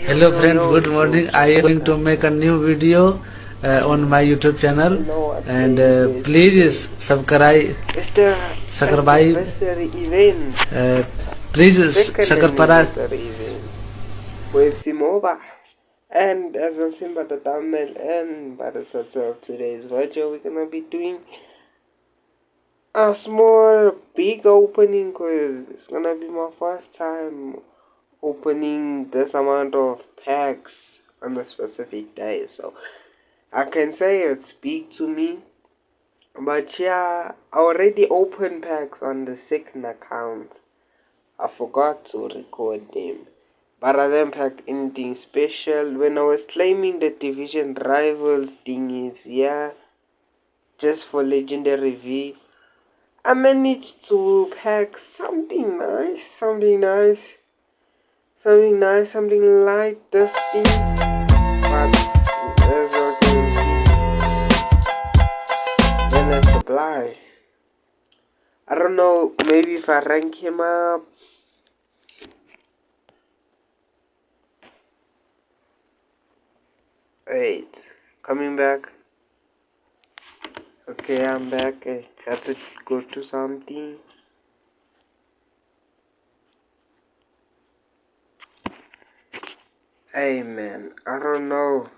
Hello friends, good morning. I am going to make a new video on my YouTube channel and please subscribe. Please subscribe. With Simova. And as I'm seeing by the thumbnail and by the title of today's video, we're gonna be doing a small big opening because it's gonna be my first time opening this amount of packs on a specific day, so I can say it's big to me. But yeah, I already opened packs on the second account. I forgot to record them, but I didn't pack anything special. When I was claiming the division rivals thingies, yeah, just for legendary V, I managed to pack something nice, something light, this thing. But as you can see, then I supply. I don't know, maybe if I rank him up. Wait, coming back. Okay, I'm back. I had to go to something. Hey man, I don't know.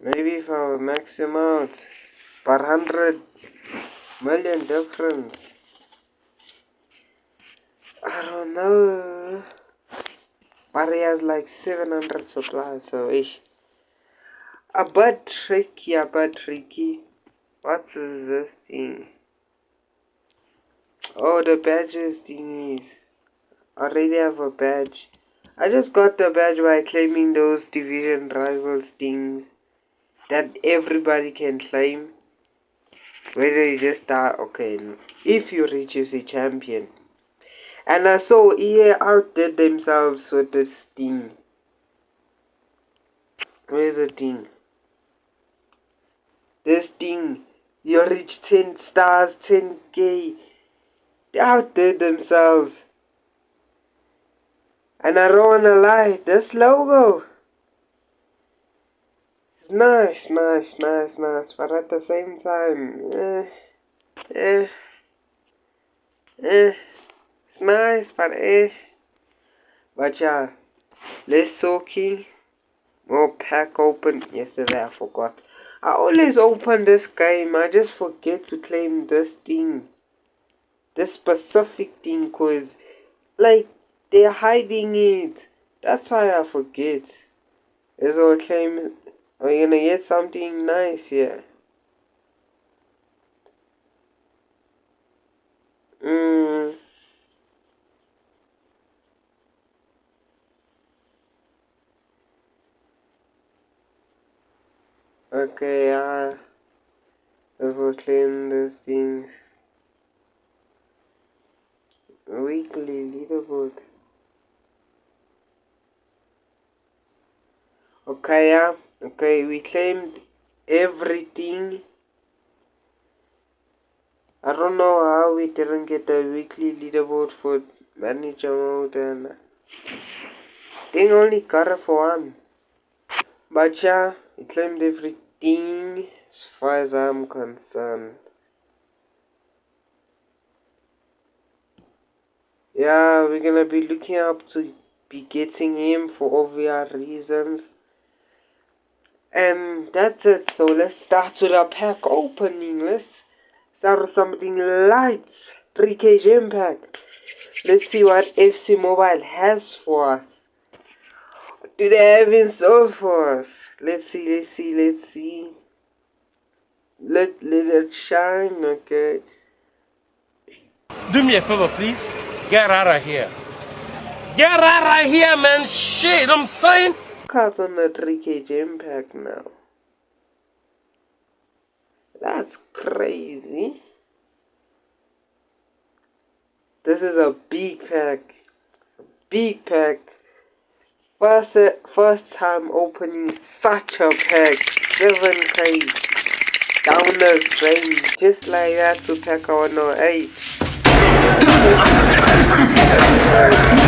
Maybe if I would max him out, but 100 million difference. I don't know. But he has like 700 supplies, so ish. A bit tricky. What is this thing? Oh, the badges thingies. I already have a badge. I just got the badge by claiming those division rivals things that everybody can claim. Whether you just start, okay, if you reach UC champion. And I saw EA outdid themselves with this thing. Where's the thing? This thing, you reach 10 stars, 10k. They outdid themselves. And I don't wanna lie, this logo is nice, but at the same time, it's nice, but But yeah, let's talking. More pack open. Yesterday I forgot. I always open this game. I just forget to claim this thing. This specific thing, cause like they're hiding it. That's why I forget. Is all claim. Are you gonna get something nice here? Okay, I will claim those things. Weekly leaderboard. Okay, yeah. Okay, we claimed everything. I don't know how we didn't get the weekly leaderboard for manager mode, and I think only got it for one. But yeah, we claimed everything as far as I'm concerned. Yeah, we're gonna be looking up to be getting him for obvious reasons. And that's it. So let's start with our pack opening. Let's start with something light. 3k gem pack. Let's see what FC Mobile has for us. What do they have in store for us? Let's see. Let it shine, okay. Do me a favor, please. Get out of here. Get out of here, man. Shit, I'm saying. Cards on the 3k gem pack now. That's crazy. This is a big pack. Big pack. First time opening such a pack. 7k. Down the drain. Just like that to pack 108.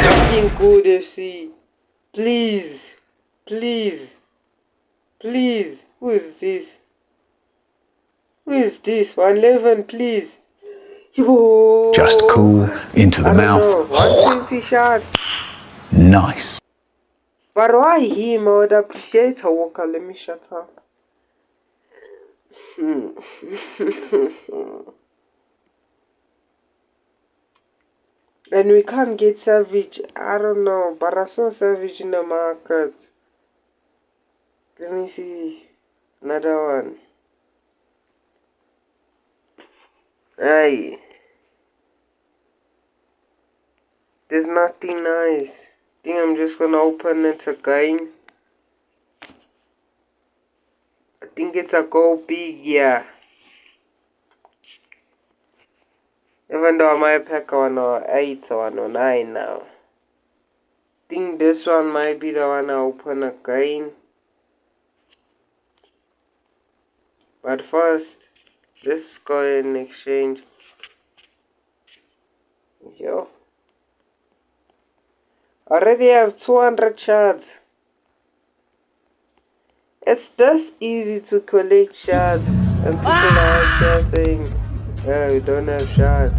Looking good, FC. Please. Please. Please. Who is this? Who is this? 111, please. Yo. Just cool into the I don't mouth. know. 120 shots. Nice. But why him? I would appreciate a Walker. Let me shut up. And we can't get Savage. I don't know, but I saw Savage in the market. Let me see. Another one. Aye. There's nothing nice. I think I'm just gonna open it again. I think it's a go big, yeah. Even though my pack 108 or 109 now. I think this one might be the one I open again. But first, let's go and exchange. Yo. Already have 200 shards. It's this easy to collect shards. And people are out there saying, oh, we don't have shards.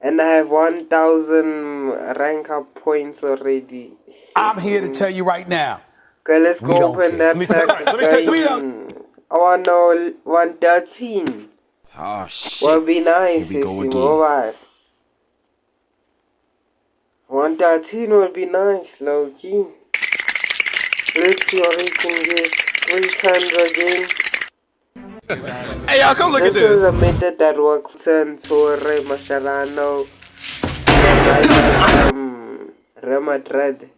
And I have 1,000 rank up points already. I'm here to tell you right now. Okay, let's We go don't open care. that pack again. I want to know 113. Oh shit. Will be nice Here we if go you again. move on. 113 will be nice, low key. Let's see what we can get. 3 times again. Hey y'all, come look This at is this. a method that works in Torre Mascherano. Real Madrid.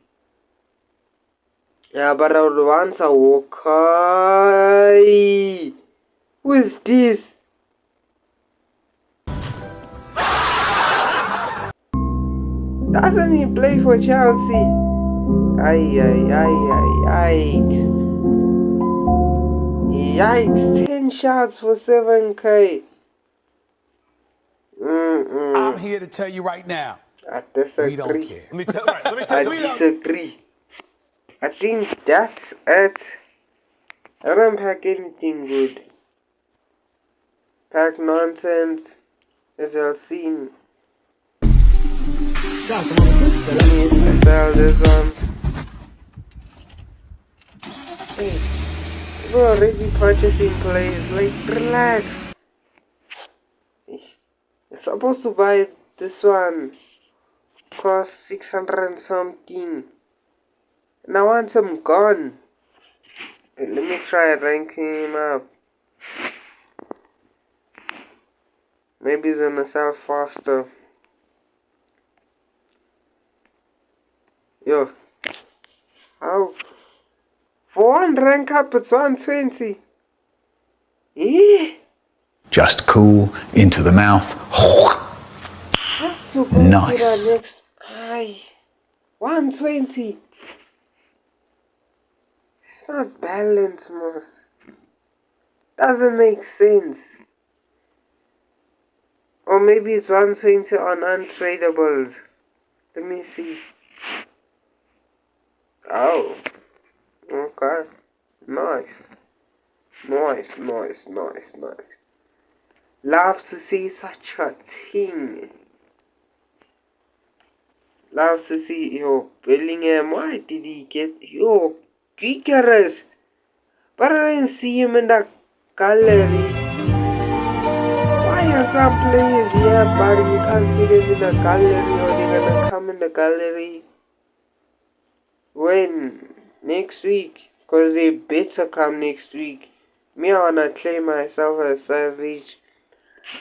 Yeah, but I would want a walker. Who is this? Doesn't he play for Chelsea? Yikes. Yikes, 10 shots for 7k. I'm here to tell you right now. I We don't disagree. care. I disagree. I think that's it. I don't pack anything good. Pack nonsense. As you'll see. Let me sell this one. Hey, we're already purchasing players. Like, relax. You're supposed to buy this one. Cost 600 and something. And I want some gun. Let me try ranking him up. Maybe he's gonna sell faster. Yo. How? For one rank up, it's 120. Eh? Just cool into the mouth. Just to go Nice. to the next. Aye. 120. It's not balanced, Moss. Doesn't make sense. Or maybe it's 120 on untradables. Let me see. Oh. Okay. Nice. Nice. Love to see such a thing. Love to see, yo, Bellingham. Why did he get, yo, Gyökeres? But I didn't see him in the gallery. Why are some players here, but you can't see them in the gallery, or they're gonna come in the gallery? When? Next week? Because they better come next week. Me, I wanna claim myself as Savage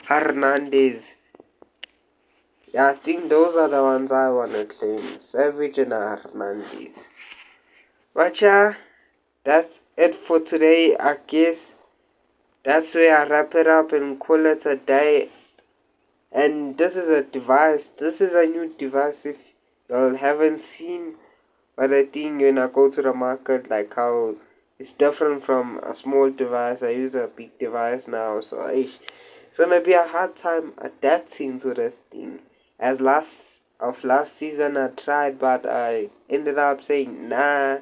Hernandez. Yeah, I think those are the ones I wanna claim. Savage and Hernandez. But yeah, that's it for today, I guess. That's where I wrap it up and call it a day. And this is a device. This is a new device if y'all haven't seen. But I think when I go to the market, like how it's different from a small device. I use a big device now, so it's gonna be a hard time adapting to this thing. As last season I tried, but I ended up saying nah.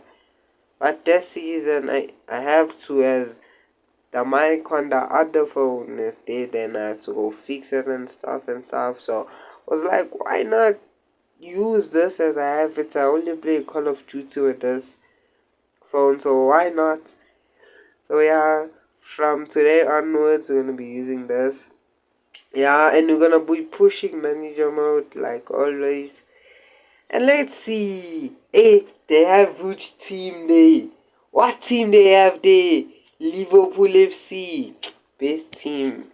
But this season I have to, as the mic on the other phone is dead and I have to go fix it and stuff. So I was like, why not use this as I have it? I only play Call of Duty with this phone, so why not? So yeah, from today onwards we're gonna be using this. Yeah, and we're gonna be pushing manager mode like always. And let's see. Hey, they have which team they? What team they have there? Liverpool FC. Best team.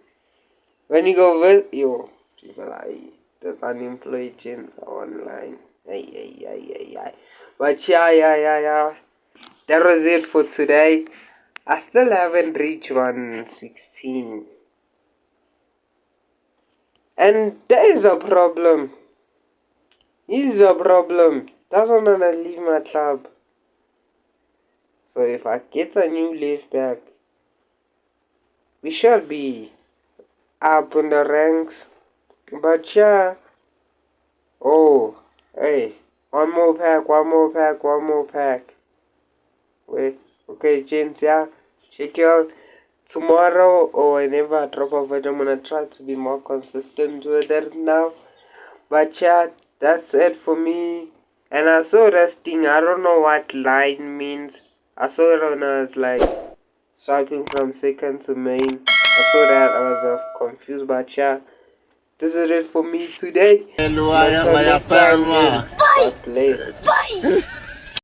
When you go with yo, people like the unemployed gents are online. Ay. But yeah. That was it for today. I still haven't reached 116. And there is a problem. This is a problem. Doesn't wanna leave my club. So if I get a new left back, we shall be up in the ranks. But yeah. Oh, hey. One more pack. Wait. Okay, gents, yeah. Check you out tomorrow or whenever I drop a video. I'm gonna try to be more consistent with it now. But yeah, that's it for me. And I saw resting. I don't know what line means. I saw it when I was like swiping from second to main. I saw that. I was confused. But yeah, this is it for me today. Until next time, God bless.